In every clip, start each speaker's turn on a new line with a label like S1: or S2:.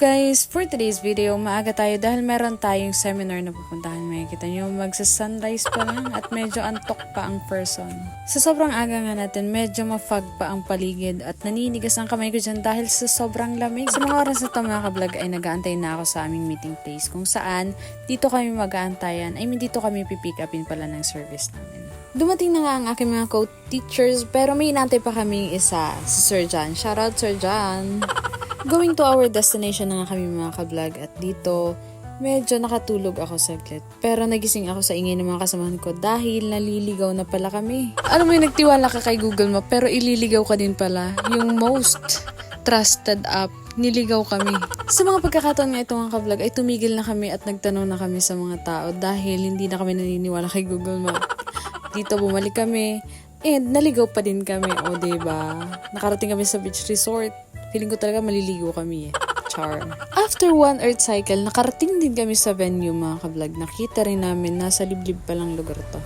S1: guys, for today's video, maaga tayo dahil meron tayong seminar na pupuntahan. Makikita nyo, magsa-sunrise pa lang at medyo antok pa ang person. Sa sobrang aga nga natin, medyo mafog pa ang paligid at naninigas ang kamay ko dyan dahil sa sobrang lamig. Sa mga oras na ito mga ka-vlog ay nag-aantay na ako sa aming meeting place kung saan dito kami mag-aantayan. Dito kami pipick upin pala ng service namin. Dumating na nga ang aking mga co-teachers pero may inantay pa kaming isa, si Sir John. Shoutout Sir John! Going to our destination na nga kami mga ka-vlog at dito medyo nakatulog ako saglit. Pero nagising ako sa ingay ng mga kasamahan ko dahil naliligaw na pala kami. Alam mo yung nagtiwala ka kay Google Map pero ililigaw ka din pala. Yung most trusted app, niligaw kami. Sa mga pagkakataon nga ito mga ka-vlog ay tumigil na kami at nagtanong na kami sa mga tao dahil hindi na kami naniniwala kay Google Map. Dito bumalik kami and naligaw pa din kami. O diba? Nakarating kami sa beach resort. Feeling ko talaga maliligo kami eh. Char. After one earth cycle, nakarating din kami sa venue mga ka-vlog. Nakita rin namin nasa liblib palang lugar to.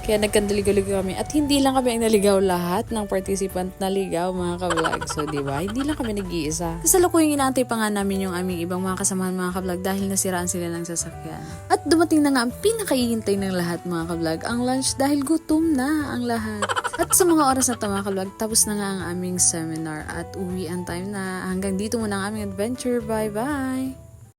S1: Kaya nagkandaligaw-ligaw kami. At hindi lang kami ang naligaw, lahat ng participant naligaw mga ka-vlog. So diba, hindi lang kami nag-iisa. Kasalukuyang inaantay pa nga namin yung aming ibang mga kasamahan mga ka-vlog dahil nasiraan sila ng sasakyan. At dumating na nga ang pinakahihintay ng lahat mga ka-vlog, ang lunch dahil gutom na ang lahat. At sa mga oras na ito mga ka-vlog, tapos na nga ang aming seminar at uwian time na. Hanggang dito muna ang aming adventure. Bye-bye!